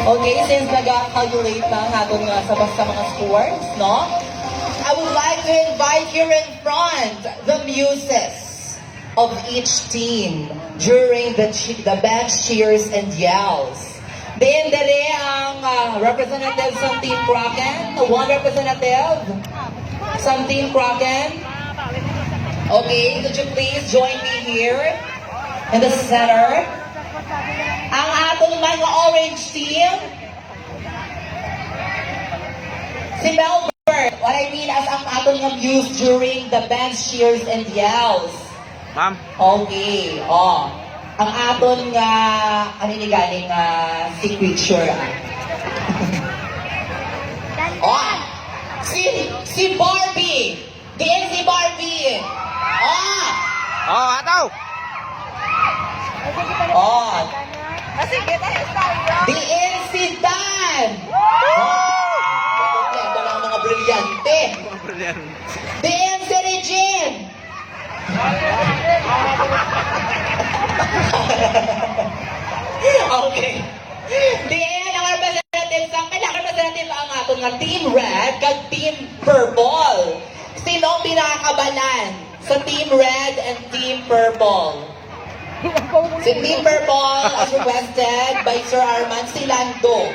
Okay, since nag-calculate na natin nga sa mga scores, no? I would like to invite here in front the muses of each team during the bench cheers and yells. Then, dali ang representatives ng Team Kraken. One representative from Team Kraken. Okay, could you please join me here in the center? Ang atong mga orange team, si Melbourne. What I mean as ang atong nga muse during the bench cheers and yells. Ma'am? Okay, oh. Ang aton nga, ano ni galing signature. Oh, si Barbie. Diyan si Barbie. Oh. Oh, ataw! Oh. Diyan si Dan. Oh. Ito lang mga brilyante. Diyan si Regine. Okay. Diyan ang representative sa kanya. Representative ang aton nga Team Red kag Team Purple. Sino ang pinakabalan sa Team Red and Team Purple? Si Team Purple as requested by Sir Arman Silando.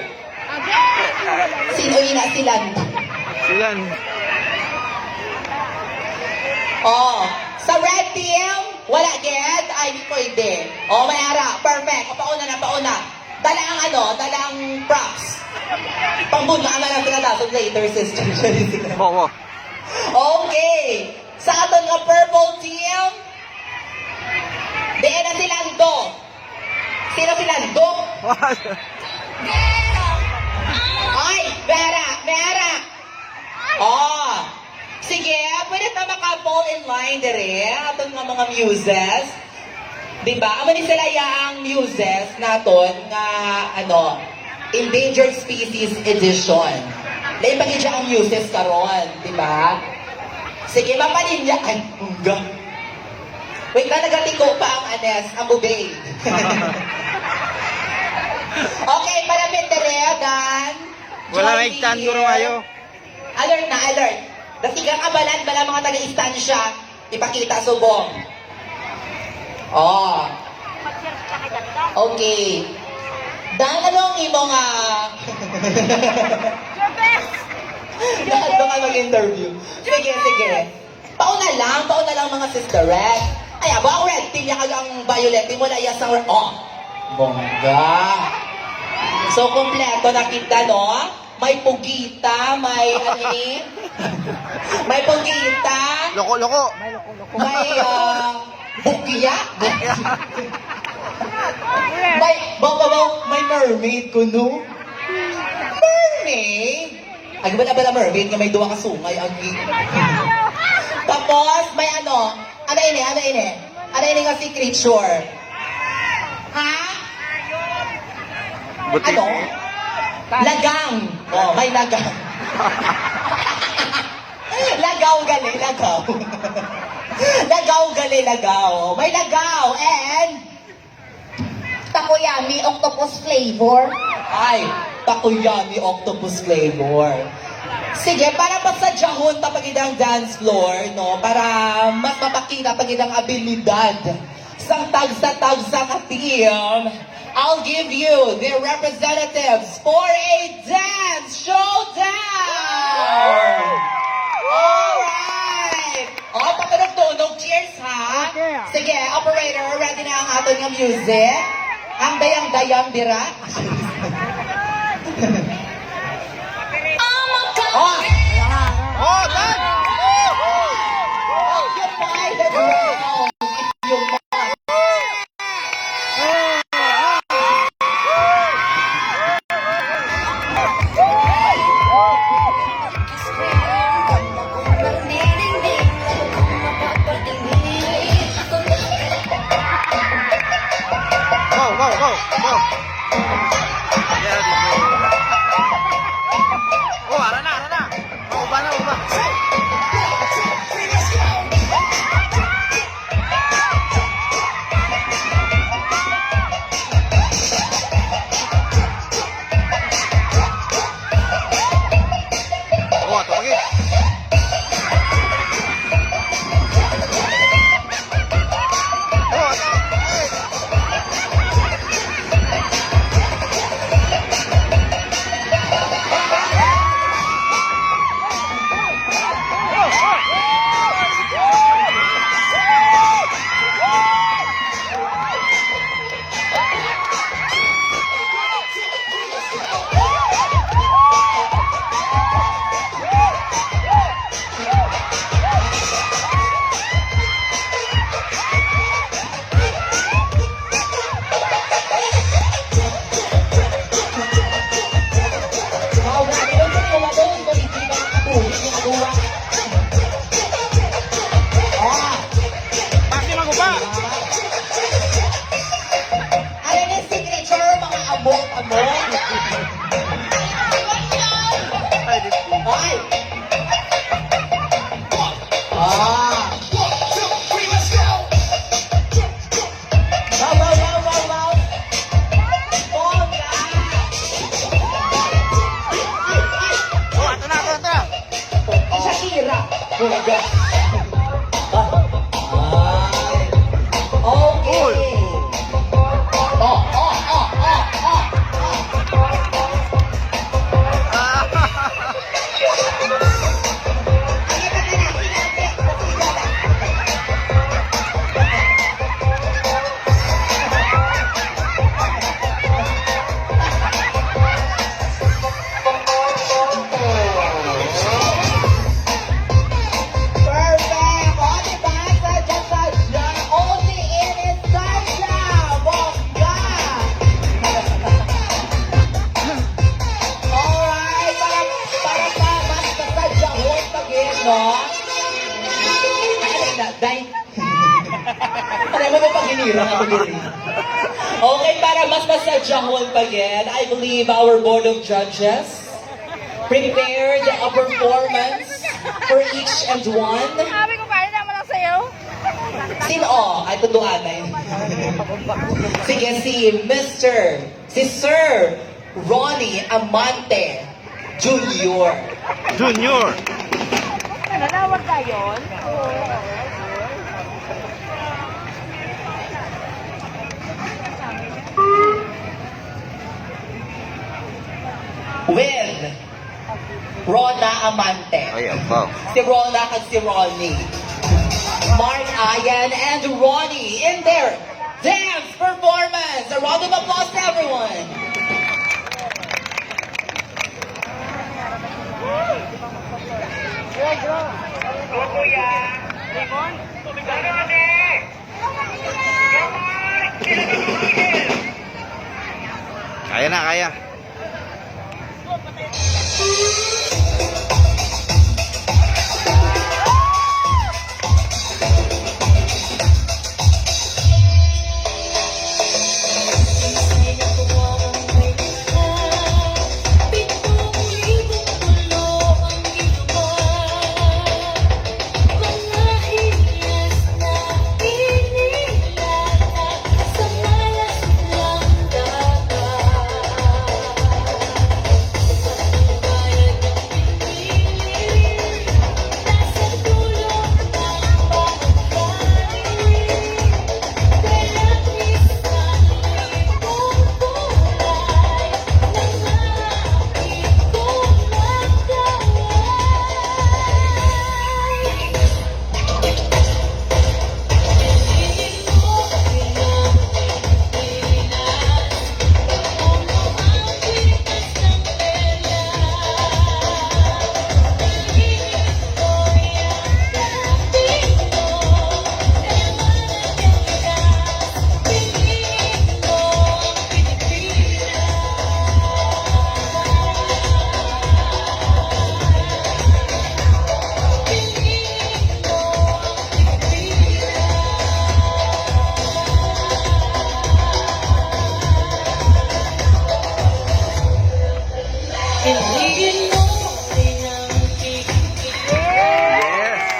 Sino yun na Silando? Silan. Oh, sa red team, wala get, ay di pwede. Oh, may ara, perfect. O, pauna na, pauna. Dala ang props. Pambuna ka na lang pinatasod later, sister. Oo. Okay. Sa aton nga purple team, diyan na si Lando. Sino si Lando? Ay, Vera. Oh, sige, pwede na maka-fall in line dire, aton nga mga muses. Diba? Amo ni sila ang muses naton nga, Endangered Species Edition. Lain pa siya ang muses karon, diba? Sige, mapaninya. Ay, unga. Wait na, nagatiko pa ang Anes, ang bubay. Okay, palapit dire, Dan. Wala may stand ko kayo. Alert na, alert. Dasigang kabalan bala mga taga-istansya, ipakita subong. Oh. Okay. Dan, anong imong Dahil ka mag-interview. Sige. Pauna lang mga sisterette. Ay, abo ang red team niya kagang violet team mo na iya sa oh. Bongga. So, kompleto na kita, no? May pugita, may may pugita. Loko. May bugya. May mermaid ko, no? Mermaid? Ay, bala mermaid nga may duwa ka sungay. Tapos, may ano ini nga si creature. Ha? Buti. Ano? Lagang. Oh, may lagang. Lagaw. Lagaw. May lagaw. And Takoyami octopus flavor. ay, takoyami octopus flavor. Sige, para pasadyahon tapagidang dance floor, no? Para mas mapakita pagidang abilidad sang tagsa-tagsa ka team, I'll give you the representatives for a dance showdown! Alright! O, patunog-tunog. Cheers, ha? Sige, operator, ready na ang aton nga music? Ang dayang-dayang dira. Oh! Oh, Dan! Occupy the ground if you must. Go. Oh, ara na. Uba. Pinuweta mo? Ay, di- Ay! Ah! Wow, wow, wow, wow, wow! Bongga! Oh, ito na, ito na, ito na. Shakira! Bongga! Ay! Okay! Oh, oh, oh, oh, oh! Perfect! O, diba? Sadya-sadya. Only in is sadya! Bongga! Alright, para pa, mas kasadya once again, no? Ay, na, day. Alam mo ba pag hinirang ako din? Okay, para mas masadya once again, I believe our board of judges prepared a performance for each and one. Sabi ko, paano naman lang sa'yo? Sino? Ay, tunduan na yun. Sige, si Sir Ronnie Amante Jr. Junior. Nanawag ka yun? With Rona Amante. Ay, abaw. Si Rona at si Ronnie. Mark Ayan and Ronnie in their dance performance. A round of applause to everyone. Kaya na, kaya. Yes.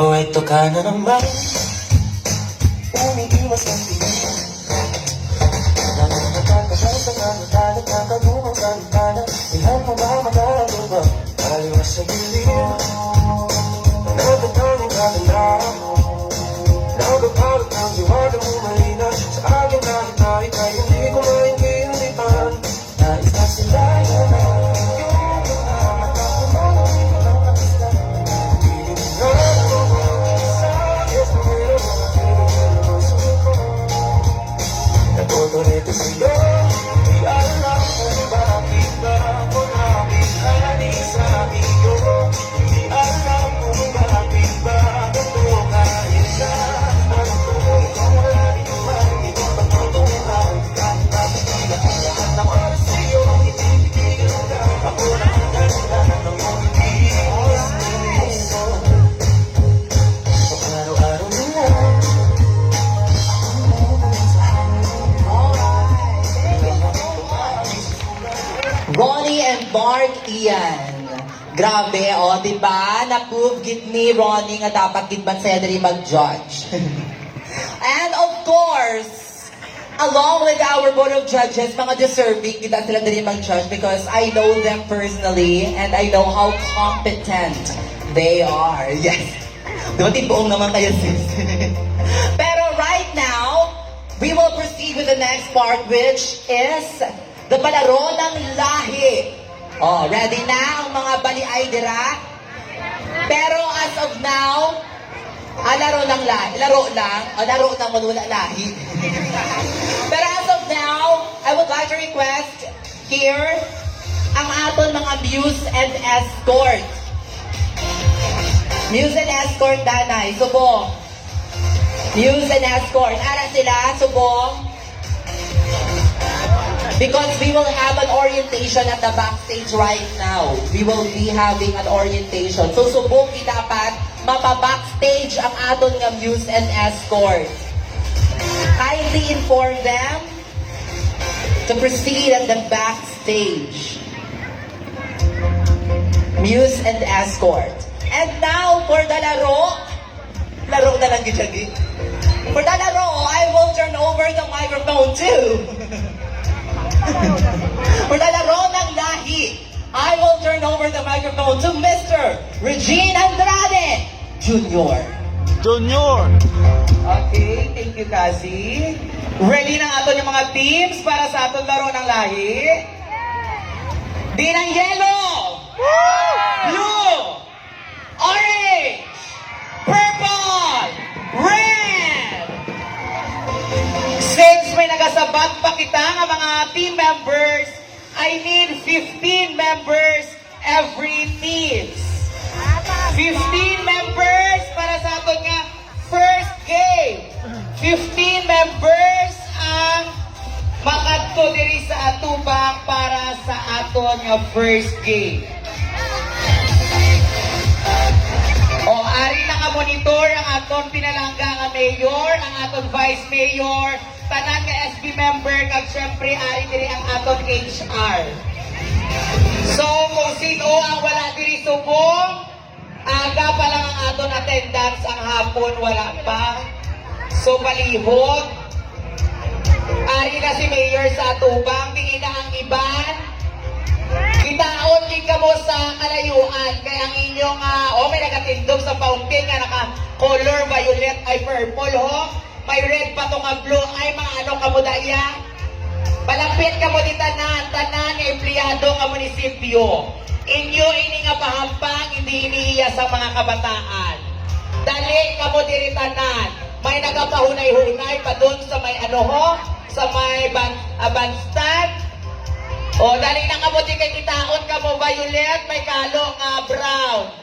O ito ka na naman, umiiwas ng tingin. Nakakasal sa kamatalag, nakagumang sa lipanan. Ilan mo ba magagawa? Aliwas sa gilid. Nagkataon yung kaganda. Nagkapalat ng diwaga mo mahina. Sa akin kahit kaya hindi ko maintindihan. Nais na sila yun na yung pagkamatap ko mo. Ang kapis na piling na ako. Sa akin sa meron mga pinagin ang suko. Natutulit sa'yo. Di alam kung bakit ba ako nakihani sa iyo. Di alam kung bakit ba ganito kahit na ano to. Kung wala rin man, ito pagtutungan. Kahit bakit ang lahat ng oras sa'yo, itibigil ka. Ako na ang ganda ng umiiwas sa'yo. Kung araw-araw nila, Ronnie and Mark Ian. Grabe, o, diba? Na-prove gid ni Ronnie nga dapat gid man siya diri mag-judge. And of course, along with our board of judges, mga deserving kita sila diri mag-judge because I know them personally and I know how competent they are. Yes. Diba tibuong naman kayo, sis? Pero right now, we will proceed with the next part which is the palaro ng lahi. Oh, ready na ang mga baliay dira? Pero as of now, laro ng lahi. Laro lang. Laro ng wala lahi. Pero as of now, I would like to request here ang aton mga muse and escort. Muse and escort, Danay. Subong. Muse and escort. Ara sila, subong. Because we will have an orientation at the backstage right now. We will be having an orientation. So, subong dapat mapa-backstage ang aton nga muse and escort. Kindly inform them to proceed at the backstage. Muse and escort. And now, for the laro. Laro na lang gitagi. For the laro, I will turn over the microphone to... For the laro ng lahi, I will turn over the microphone to Mr. Regine Andrade Jr. Junior! Okay, thank you, Cassie. Ready na ato yung mga teams para sa atong laro ng lahi? Di ng yellow! Blue! Orange! Purple! Red! Since may nagasabat pa kita ng mga team members, I need 15 members every team. 15 members para sa aton nga first game. 15 members ang makadto diri sa atubang para sa aton nga first game. O, ari na ka-monitor ang aton pinalangga nga mayor, ang aton vice mayor, tanan nga SB member, kag syempre ari diri ang aton HR. So, kung sino ang wala diri subong, aga pa lang ang aton attendance, ang hapon wala pa. So, palihog. Ari na si mayor sa atubang, tingin na ang iban. Kitaon din ka mo sa kalayuan, kaya ang inyong, may nagatindog sa fountain nga naka-color violet ay purple, ho? May red pa to nga blue, ay mga ano ka mo daya? Palapit ka mo di tanan nga empleyado nga munisipyo. Inyo ini nga pahampang, hindi inihiya sa mga kabataan. Dali ka mo diri tanan. May nagapahunay-hunay pa doon sa may ano ho? Sa may bandstand. O, dali na ka mo di kay kitaon ka mo violet, may kalo nga brown.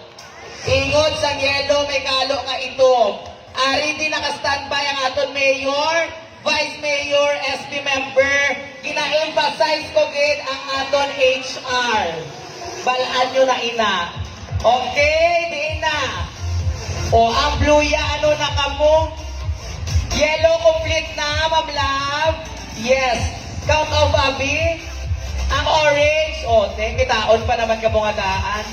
Ingon sa yellow, may kalo nga itom. Ari din naka-standby ang aton mayor, vice mayor, SB member. Gina-emphasize ko gid ang aton HR. Balaan nyo na ina. Okay, di na. O, ang blue ya, ano na ka mo? Yellow complete na, Ma'am Love? Yes. Count of Abby? Ang orange, o, kitaon pa naman ka mga daan.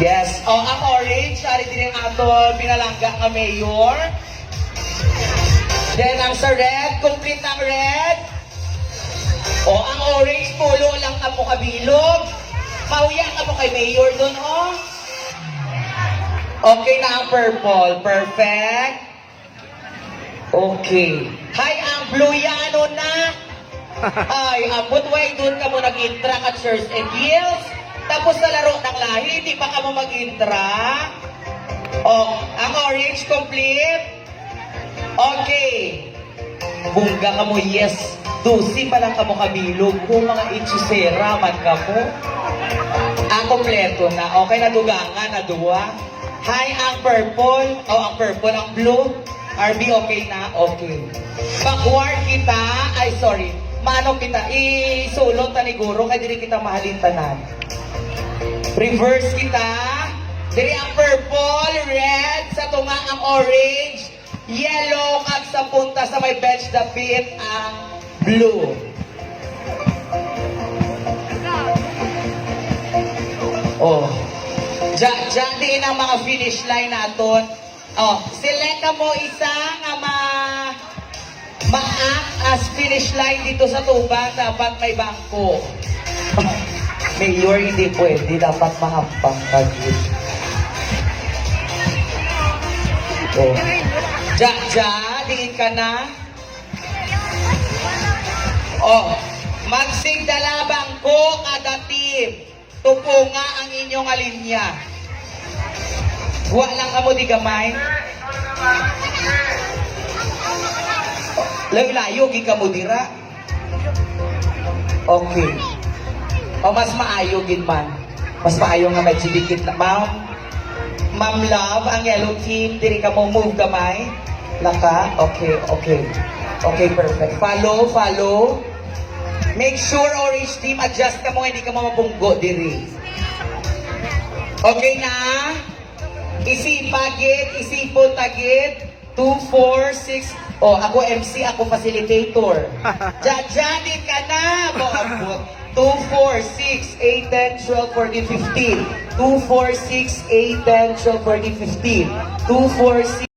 Yes. Oh, ang orange, ari din ang ato pinalangga nga mayor. Then ang sa red, complete ang red. Oh, ang orange, pulo lang ka mo kabilog. Mauya ka mo kay mayor dun, oh. Okay na ang purple. Perfect. Okay. Hi, ang blue yan, ano na? Ay, ambot way, doon ka mo nag-intra at shirts and heels. Tapos sa laro ng lahi, hindi pa ka mo mag-intra. Oh, ang orange complete. Okay. Bungga ka mo, yes. Dusi pa lang ka mo kabilog. Kung mga itsusera man ka mo. Ang kompleto na. Okay, nadugangan, naduwa. Hi, ang purple. Oh, ang purple, ang blue. RB, okay na? Okay. Backward kita. Ay, sorry. Mano kita. Isulot na ni Guro. Kaya dili kita mahalin tanan. Reverse kita. Dili ang purple, red. Sa tunga ang orange. Yellow. Kag sa punta sa may bench dapit ang blue. Oh. Diyan din ang mga finish line naton. Oh, select ka mo isa nga ma-act as finish line dito sa tubang. Dapat may bangko. Mayor, hindi pwede. Dapat mahampang ka dito. Oh. Diin ka na. Oh, magsigdala bangko kada team. Tupo nga ang inyong alinya. Huwag lang ka mo di gamay. Layo-layo, gi ka mo dira. Okay. O mas maayo gid man. Mas maayo nga may dikit na. Ma'am Love, ang yellow team, diri ka mo move gamay. Laka. Okay, okay. Okay, perfect. Follow. Make sure orange team, adjust ka mo, hindi ka mo mabunggo diri. Okay na? Isipon tagit. 2, 4, 6. Oh, ako MC, ako facilitator. Diyan ka na. Abot. 2, 4, 6, 8, 10, 12, 14, 15. 2, 4, 6, 8, 10, 12, 14, 15. 2, 4, 6.